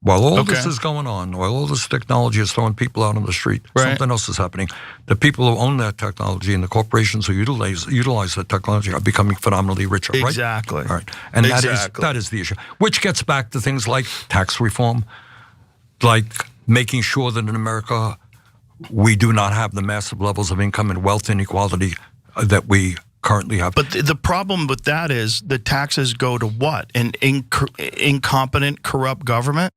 While all this is going on, while all this technology is throwing people out on the street, something else is happening. The people who own that technology and the corporations who utilize that technology are becoming phenomenally richer, right? Exactly. All right. And that is the issue, which gets back to things like tax reform, like making sure that in America we do not have the massive levels of income and wealth inequality that we currently have. But the problem with that is the taxes go to what? An incompetent, corrupt government?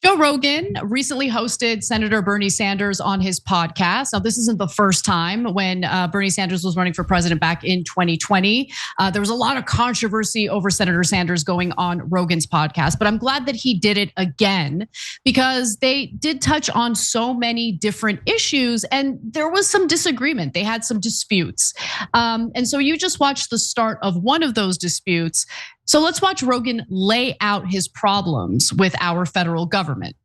Joe Rogan recently hosted Senator Bernie Sanders on his podcast. Now, this isn't the first time when Bernie Sanders was running for president back in 2020. There was a lot of controversy over Senator Sanders going on Rogan's podcast, but I'm glad that he did it again because they did touch on so many different issues and there was some disagreement. They had some disputes. And so you just watched the start of one of those disputes. So let's watch Rogan lay out his problems with our federal government.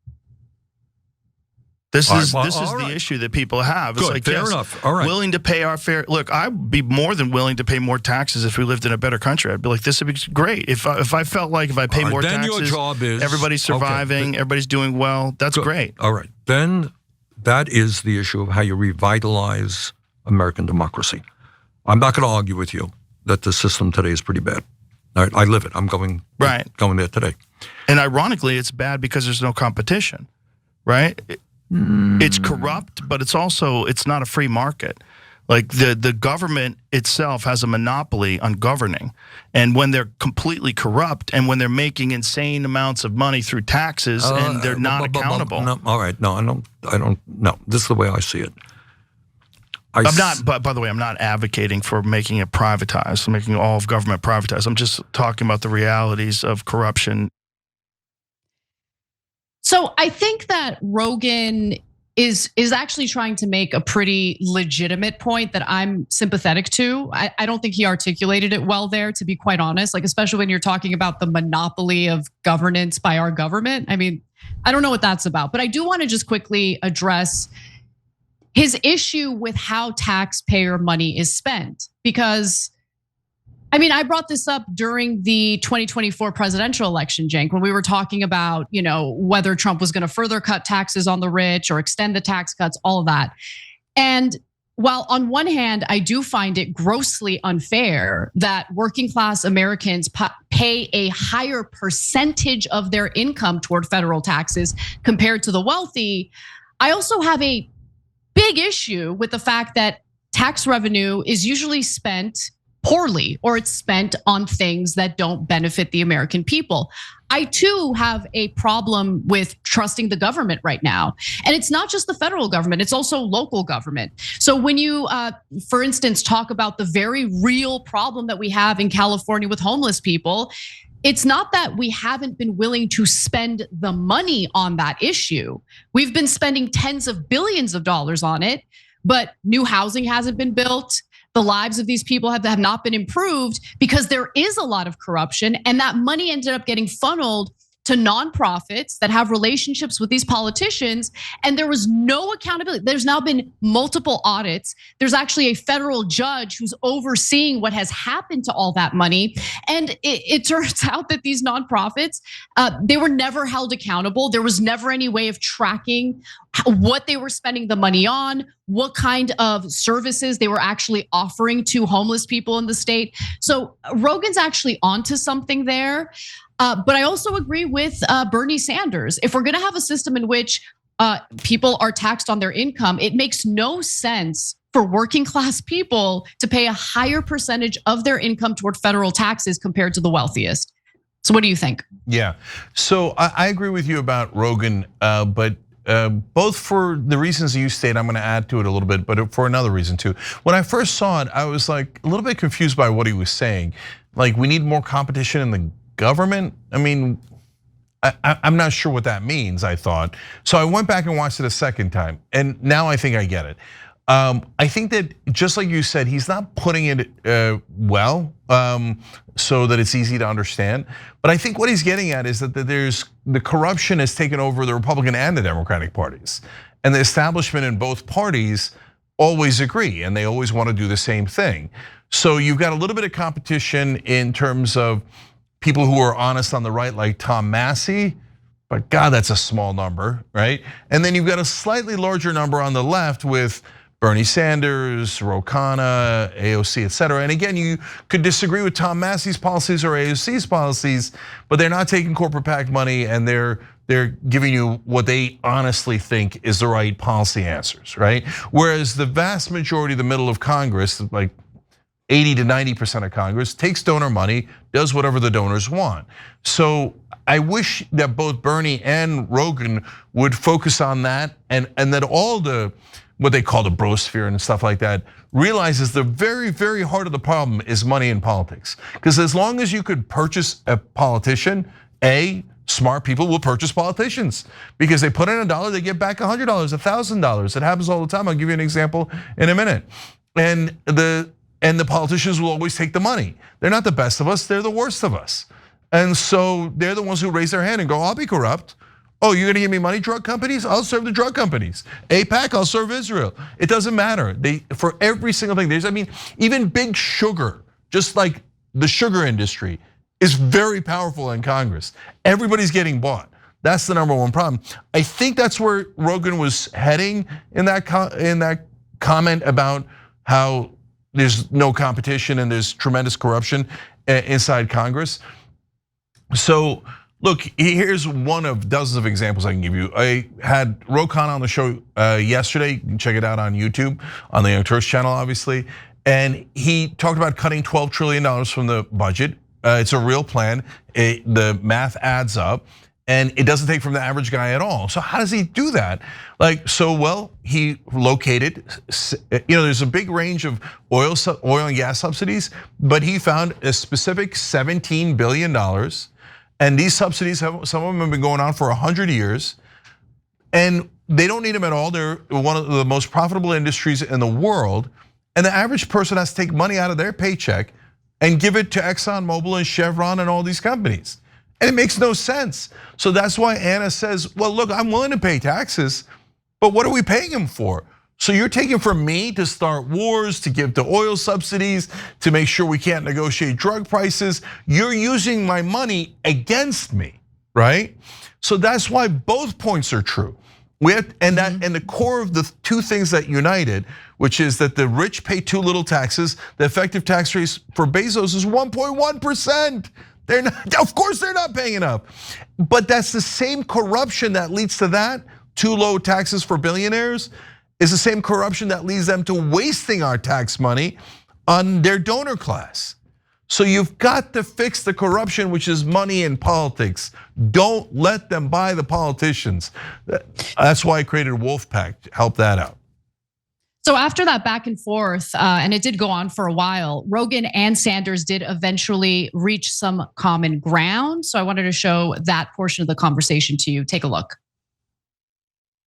This is the issue that people have. It's fair enough. All right. Willing to pay our fair. Look, I'd be more than willing to pay more taxes if we lived in a better country. I'd be like, this would be great. If I felt like if I pay more taxes, your job is, everybody's surviving, everybody's doing well. That's great. All right. Then that is the issue of how you revitalize American democracy. I'm not going to argue with you that the system today is pretty bad. All right, I live it. I'm going there today. And ironically, it's bad because there's no competition, right? It's corrupt, but it's not a free market. Like the government itself has a monopoly on governing. And when they're completely corrupt and when they're making insane amounts of money through taxes and they're not accountable. No, all right, no, I don't, no, this is the way I see it. But by the way, I'm not advocating for making it privatized, making all of government privatized. I'm just talking about the realities of corruption. So I think that Rogan is actually trying to make a pretty legitimate point that I'm sympathetic to. I don't think he articulated it well there, to be quite honest, like especially when you're talking about the monopoly of governance by our government. I mean, I don't know what that's about, but I do want to just quickly address his issue with how taxpayer money is spent. Because, I mean, I brought this up during the 2024 presidential election, Cenk, when we were talking about, whether Trump was gonna further cut taxes on the rich or extend the tax cuts, all of that. And while on one hand, I do find it grossly unfair that working class Americans pay a higher percentage of their income toward federal taxes compared to the wealthy, I also have a big issue with the fact that tax revenue is usually spent poorly or it's spent on things that don't benefit the American people. I too have a problem with trusting the government right now. And it's not just the federal government, it's also local government. So when you, for instance, talk about the very real problem that we have in California with homeless people, it's not that we haven't been willing to spend the money on that issue. We've been spending tens of billions of dollars on it, but new housing hasn't been built. The lives of these people have not been improved because there is a lot of corruption, and that money ended up getting funneled to nonprofits that have relationships with these politicians, and there was no accountability. There's now been multiple audits. There's actually a federal judge who's overseeing what has happened to all that money. And it turns out that these nonprofits, they were never held accountable. There was never any way of tracking what they were spending the money on, what kind of services they were actually offering to homeless people in the state. So Rogan's actually onto something there. But I also agree with Bernie Sanders. If we're gonna have a system in which people are taxed on their income, it makes no sense for working class people to pay a higher percentage of their income toward federal taxes compared to the wealthiest. So what do you think? Yeah, so I agree with you about Rogan, but both for the reasons you state, I'm gonna add to it a little bit, but for another reason too. When I first saw it, I was like a little bit confused by what he was saying. Like, we need more competition in the government? I mean, I'm not sure what that means, I thought. So I went back and watched it a second time, and now I think I get it. I think that just like you said, he's not putting it well, so that it's easy to understand. But I think what he's getting at is that the corruption has taken over the Republican and the Democratic parties. And the establishment in both parties always agree, and they always want to do the same thing. So you've got a little bit of competition in terms of people who are honest on the right, like Tom Massey, but God, that's a small number, right? And then you've got a slightly larger number on the left with Bernie Sanders, Ro Khanna, AOC, et cetera. And again, you could disagree with Tom Massey's policies or AOC's policies, but they're not taking corporate PAC money and they're giving you what they honestly think is the right policy answers, right? Whereas the vast majority of the middle of Congress, like 80 to 90% of Congress, takes donor money, does whatever the donors want. So I wish that both Bernie and Rogan would focus on that and that all the, what they call the brosphere and stuff like that, realizes the very, very heart of the problem is money in politics. Because as long as you could purchase a politician, smart people will purchase politicians because they put in $1, they get back $100, $1,000. It happens all the time. I'll give you an example in a minute. And the politicians will always take the money. They're not the best of us, they're the worst of us. And so they're the ones who raise their hand and go, I'll be corrupt. Oh, you're gonna give me money, drug companies? I'll serve the drug companies. AIPAC, I'll serve Israel. It doesn't matter. For every single thing, I mean, even big sugar, just like the sugar industry, is very powerful in Congress. Everybody's getting bought. That's the number one problem. I think that's where Rogan was heading in that comment about how there's no competition and there's tremendous corruption inside Congress. So look, here's one of dozens of examples I can give you. I had Rogan on the show yesterday. You can check it out on YouTube, on the Young Turks channel, obviously. And he talked about cutting $12 trillion from the budget. It's a real plan. The math adds up. And it doesn't take from the average guy at all. So how does he do that? Well, he located, there's a big range of oil and gas subsidies, but he found a specific $17 billion. And these subsidies, some of them have been going on for 100 years. And they don't need them at all. They're one of the most profitable industries in the world. And the average person has to take money out of their paycheck and give it to ExxonMobil and Chevron and all these companies. And it makes no sense. So that's why Anna says, well, look, I'm willing to pay taxes, but what are we paying him for? So you're taking from me to start wars, to give to oil subsidies, to make sure we can't negotiate drug prices. You're using my money against me, right? So that's why both points are true. And the core of the two things that united, which is that the rich pay too little taxes. The effective tax rate for Bezos is 1.1%. Of course they're not paying enough. But that's the same corruption that leads to that. Too low taxes for billionaires is the same corruption that leads them to wasting our tax money on their donor class. So you've got to fix the corruption, which is money in politics. Don't let them buy the politicians. That's why I created Wolfpack to help that out. So after that back and forth, and it did go on for a while, Rogan and Sanders did eventually reach some common ground. So I wanted to show that portion of the conversation to you. Take a look.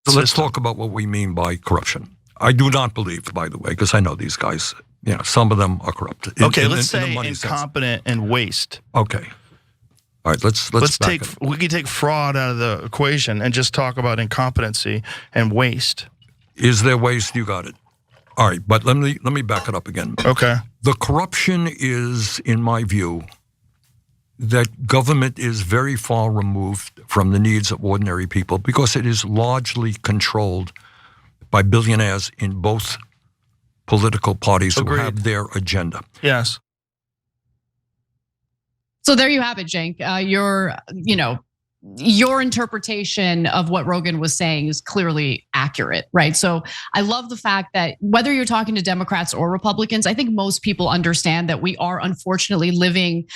So let's talk about what we mean by corruption. I do not believe, by the way, because I know these guys, some of them are corrupt. Okay, let's say incompetent and waste. Okay. All right, let's we can take fraud out of the equation and just talk about incompetency and waste. Is there waste? You got it. All right, but let me back it up again. Okay. The corruption is, in my view, that government is very far removed from the needs of ordinary people because it is largely controlled by billionaires in both political parties who have their agenda. Yes. So there you have it, Cenk. Your interpretation of what Rogan was saying is clearly accurate, right? So I love the fact that whether you're talking to Democrats or Republicans, I think most people understand that we are unfortunately living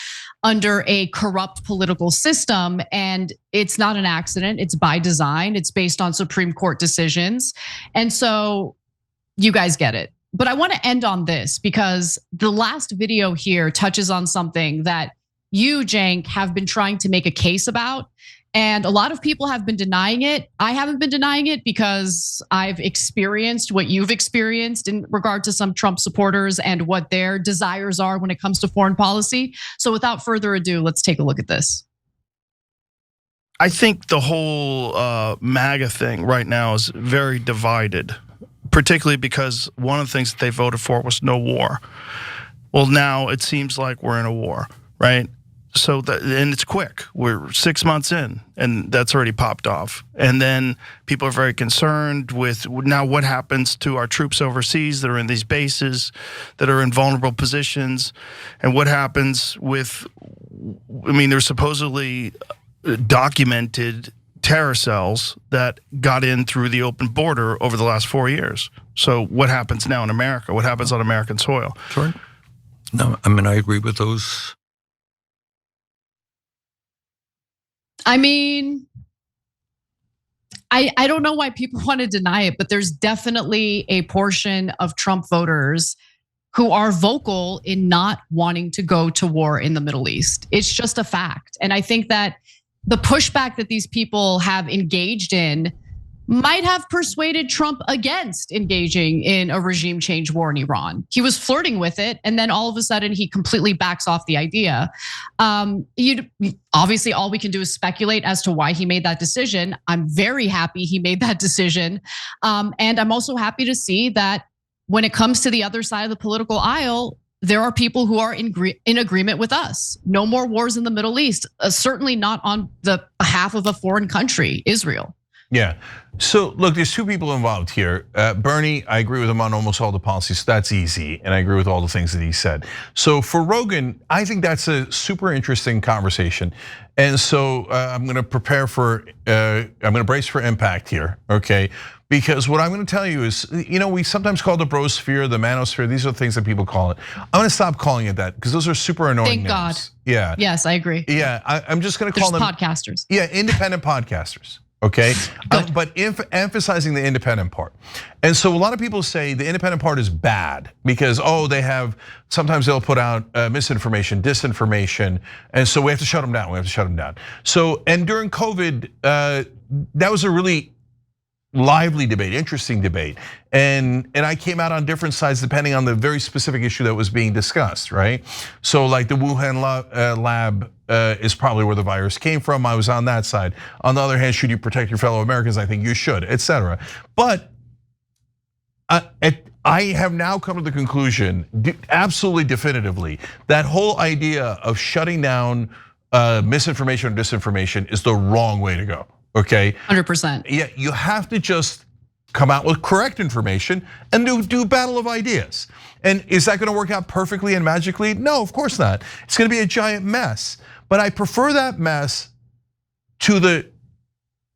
under a corrupt political system, and it's not an accident, it's by design, it's based on Supreme Court decisions. And so you guys get it. But I want to end on this because the last video here touches on something that you, Cenk, have been trying to make a case about. And a lot of people have been denying it. I haven't been denying it because I've experienced what you've experienced in regard to some Trump supporters and what their desires are when it comes to foreign policy. So without further ado, let's take a look at this. I think the whole MAGA thing right now is very divided, particularly because one of the things that they voted for was no war. Well, now it seems like we're in a war, right? So and it's quick. We're 6 months in, and that's already popped off. And then people are very concerned with now what happens to our troops overseas that are in these bases, that are in vulnerable positions, and what happens with. I mean, there's supposedly documented terror cells that got in through the open border over the last 4 years. So what happens now in America? What happens on American soil? Sure. No, I mean, I agree with those. I mean, I don't know why people want to deny it, but there's definitely a portion of Trump voters who are vocal in not wanting to go to war in the Middle East. It's just a fact. And I think that the pushback that these people have engaged in might have persuaded Trump against engaging in a regime change war in Iran. He was flirting with it, and then all of a sudden he completely backs off the idea. Obviously, all we can do is speculate as to why he made that decision. I'm very happy he made that decision. And I'm also happy to see that when it comes to the other side of the political aisle, there are people who are in agreement with us. No more wars in the Middle East, certainly not on the behalf of a foreign country, Israel. Yeah. So look, there's two people involved here. Bernie, I agree with him on almost all the policies. So that's easy, and I agree with all the things that he said. So for Rogan, I think that's a super interesting conversation, and so I'm going to prepare for. I'm going to brace for impact here, okay? Because what I'm going to tell you is, we sometimes call the brosphere, the manosphere. These are the things that people call it. I'm going to stop calling it that because those are super annoying Thank names. God. Yeah. Yes, I agree. Yeah, I'm just going to call them podcasters. Yeah, independent podcasters. Okay, but emphasizing the independent part. And so a lot of people say the independent part is bad because, sometimes they'll put out misinformation, disinformation, and so we have to shut them down, So, and during COVID, that was a really lively debate, interesting debate. And I came out on different sides depending on the very specific issue that was being discussed, right? So like the Wuhan lab is probably where the virus came from. I was on that side. On the other hand, should you protect your fellow Americans? I think you should, etc. But I have now come to the conclusion, absolutely definitively, that whole idea of shutting down misinformation or disinformation is the wrong way to go. Okay, 100%. Yeah, you have to just come out with correct information and do battle of ideas. And is that going to work out perfectly and magically? No, of course not. It's going to be a giant mess. But I prefer that mess to the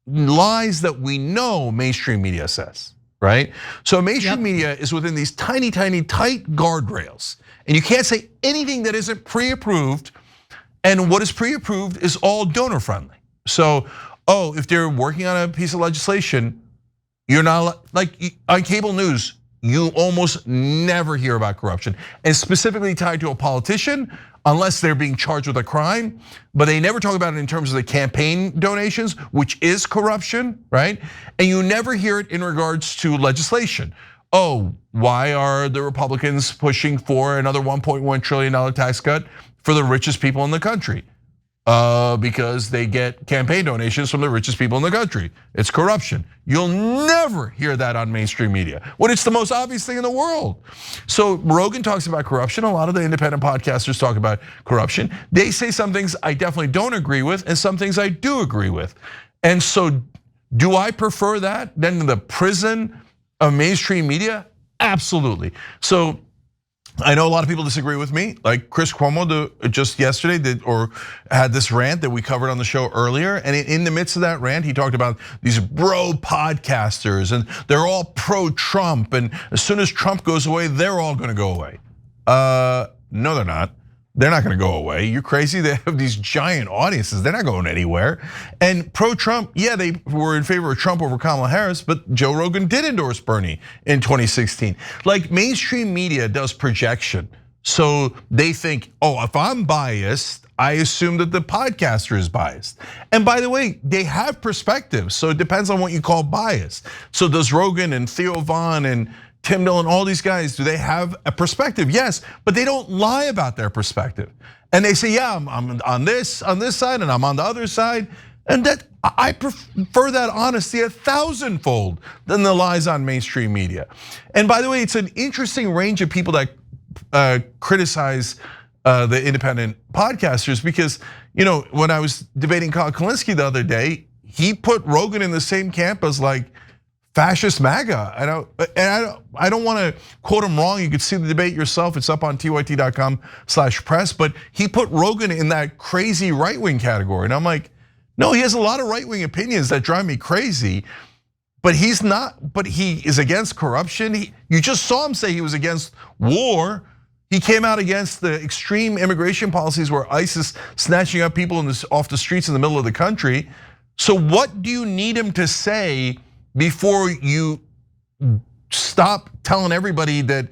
lies that we know mainstream media says, right? So mainstream media is within these tiny, tiny, tight guardrails. And you can't say anything that isn't pre-approved. And what is pre-approved is all donor friendly. So, if they're working on a piece of legislation, you're not, like on cable news, you almost never hear about corruption, and specifically tied to a politician, unless they're being charged with a crime, but they never talk about it in terms of the campaign donations, which is corruption, right? And you never hear it in regards to legislation. Why are the Republicans pushing for another $1.1 trillion tax cut for the richest people in the country? Because they get campaign donations from the richest people in the country. It's corruption. You'll never hear that on mainstream media, when it's the most obvious thing in the world. So Rogan talks about corruption. A lot of the independent podcasters talk about corruption. They say some things I definitely don't agree with, and some things I do agree with. And so, do I prefer that than the prison of mainstream media? Absolutely. So, I know a lot of people disagree with me, like Chris Cuomo just yesterday had this rant that we covered on the show earlier. And in the midst of that rant, he talked about these bro podcasters and they're all pro-Trump. And as soon as Trump goes away, they're all gonna go away. No, they're not. They're not gonna go away. You're crazy. They have these giant audiences. They're not going anywhere. And pro-Trump, yeah, they were in favor of Trump over Kamala Harris, but Joe Rogan did endorse Bernie in 2016. Like mainstream media does projection. So they think, if I'm biased, I assume that the podcaster is biased. And by the way, they have perspectives. So it depends on what you call bias. So does Rogan and Theo Von and Tim Dillon, all these guys, do they have a perspective? Yes, but they don't lie about their perspective. And they say, yeah, I'm on this side and I'm on the other side. And that I prefer that honesty 1,000-fold than the lies on mainstream media. And by the way, it's an interesting range of people that criticize the independent podcasters, because when I was debating Kyle Kalinske the other day, he put Rogan in the same camp as like fascist MAGA. I don't want to quote him wrong. You could see the debate yourself. It's up on tyt.com/press. But he put Rogan in that crazy right-wing category, and I'm like, no, he has a lot of right-wing opinions that drive me crazy. But he's not. But he is against corruption. You just saw him say he was against war. He came out against the extreme immigration policies where ICE is snatching up people off the streets in the middle of the country. So what do you need him to say before you stop telling everybody that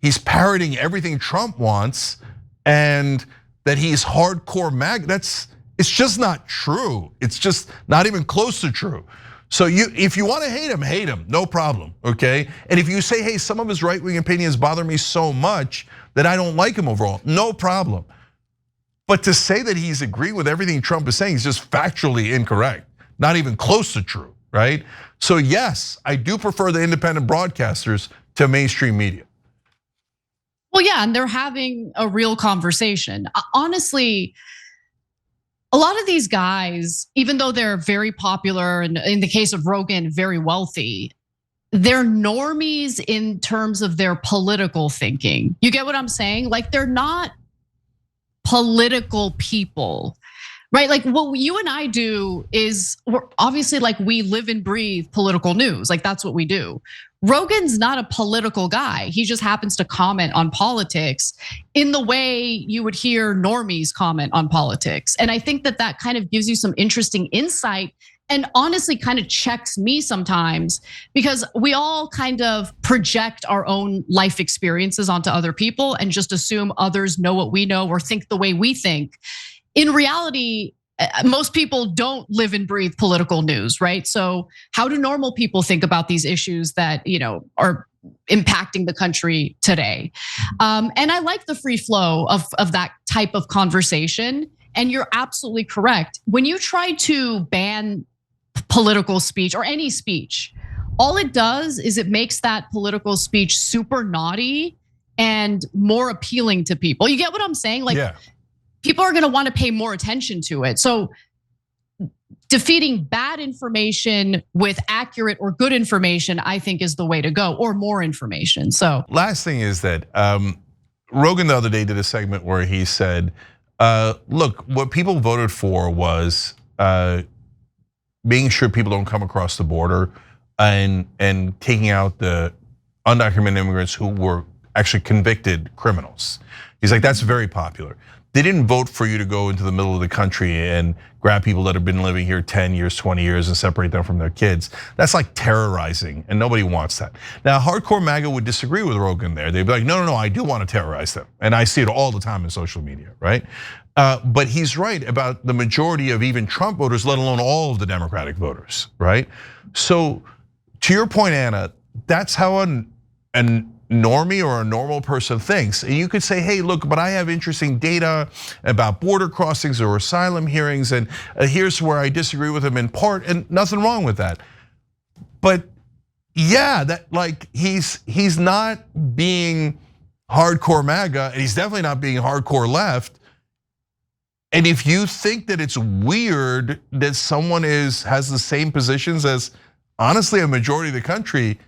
he's parroting everything Trump wants and that he's hardcore MAGA? It's just not true. It's just not even close to true. So if you want to hate him, no problem, okay? And if you say, hey, some of his right-wing opinions bother me so much that I don't like him overall, no problem. But to say that he's agreeing with everything Trump is saying is just factually incorrect, not even close to true, right? So yes, I do prefer the independent broadcasters to mainstream media. Well, yeah, and they're having a real conversation. Honestly, a lot of these guys, even though they're very popular, and in the case of Rogan, very wealthy, they're normies in terms of their political thinking. You get what I'm saying? Like, they're not political people, right? Like, what you and I do is, we're obviously, like, we live and breathe political news. Like, that's what we do. Rogan's not a political guy. He just happens to comment on politics in the way you would hear normies comment on politics. And I think that kind of gives you some interesting insight, and honestly kind of checks me sometimes, because we all kind of project our own life experiences onto other people and just assume others know what we know or think the way we think. In reality, most people don't live and breathe political news, right? So how do normal people think about these issues that are impacting the country today? And I like the free flow of that type of conversation. And you're absolutely correct. When you try to ban political speech or any speech, all it does is it makes that political speech super naughty and more appealing to people. You get what I'm saying? Like, yeah. People are gonna wanna pay more attention to it. So defeating bad information with accurate or good information, I think, is the way to go, or more information. So last thing is that Rogan the other day did a segment where he said, look, what people voted for was making sure people don't come across the border and taking out the undocumented immigrants who were actually convicted criminals. He's like, that's very popular. They didn't vote for you to go into the middle of the country and grab people that have been living here 10 years, 20 years and separate them from their kids. That's like terrorizing, and nobody wants that. Now, hardcore MAGA would disagree with Rogan there. They'd be like, no, I do want to terrorize them. And I see it all the time in social media, right? But he's right about the majority of even Trump voters, let alone all of the Democratic voters, right? So to your point, Anna, that's how an normie or a normal person thinks. And you could say, hey, look, but I have interesting data about border crossings or asylum hearings, and here's where I disagree with him in part, and nothing wrong with that. But yeah, that like he's not being hardcore MAGA, and he's definitely not being hardcore left. And if you think that it's weird that someone has the same positions as honestly a majority of the country,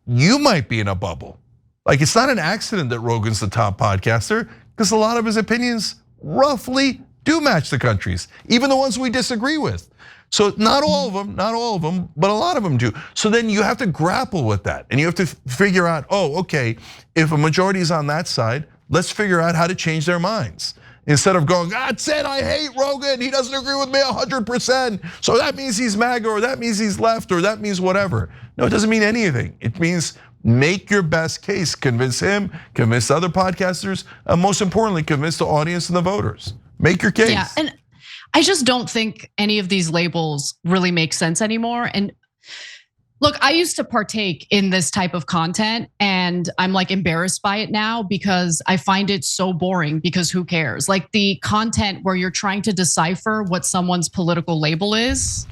you might be in a bubble. Like, it's not an accident that Rogan's the top podcaster, because a lot of his opinions roughly do match the country's, even the ones we disagree with. So not all of them, but a lot of them do. So then you have to grapple with that, and you have to figure out, okay, if a majority is on that side, let's figure out how to change their minds. Instead of going, that's it, I hate Rogan, he doesn't agree with me 100%, so that means he's MAGA, or that means he's left, or that means whatever. No, it doesn't mean anything. It means make your best case, convince him, convince other podcasters, and most importantly, convince the audience and the voters. Make your case. Yeah, and I just don't think any of these labels really make sense anymore. And look, I used to partake in this type of content, and I'm like embarrassed by it now because I find it so boring, because who cares? Like, the content where you're trying to decipher what someone's political label is,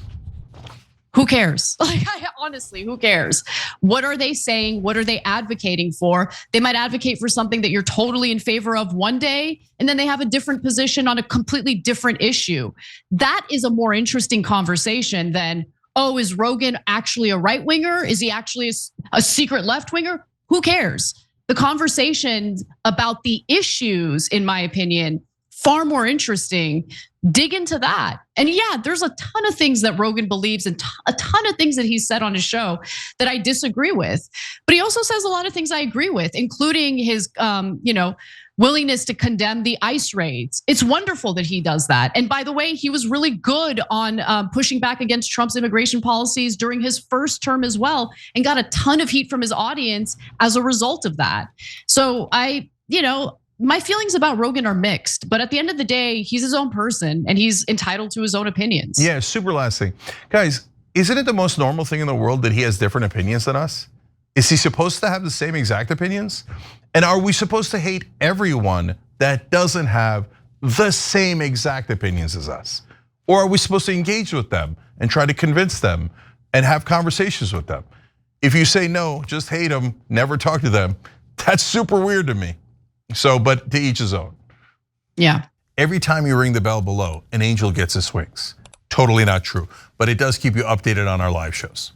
who cares? Like, Honestly, who cares? What are they saying? What are they advocating for? They might advocate for something that you're totally in favor of one day, and then they have a different position on a completely different issue. That is a more interesting conversation than, oh, is Rogan actually a right winger? Is he actually a secret left winger? Who cares? The conversations about the issues, in my opinion, far more interesting. Dig into that. And yeah, there's a ton of things that Rogan believes and a ton of things that he's said on his show that I disagree with. But he also says a lot of things I agree with, including his willingness to condemn the ICE raids. It's wonderful that he does that. And by the way, he was really good on pushing back against Trump's immigration policies during his first term as well, and got a ton of heat from his audience as a result of that. So my feelings about Rogan are mixed, but at the end of the day, he's his own person and he's entitled to his own opinions. Yeah, super last thing. Guys, isn't it the most normal thing in the world that he has different opinions than us? Is he supposed to have the same exact opinions? And are we supposed to hate everyone that doesn't have the same exact opinions as us? Or are we supposed to engage with them and try to convince them and have conversations with them? If you say no, just hate them, never talk to them, that's super weird to me. So, but to each his own. Yeah. Every time you ring the bell below, an angel gets his wings. Totally not true, but it does keep you updated on our live shows.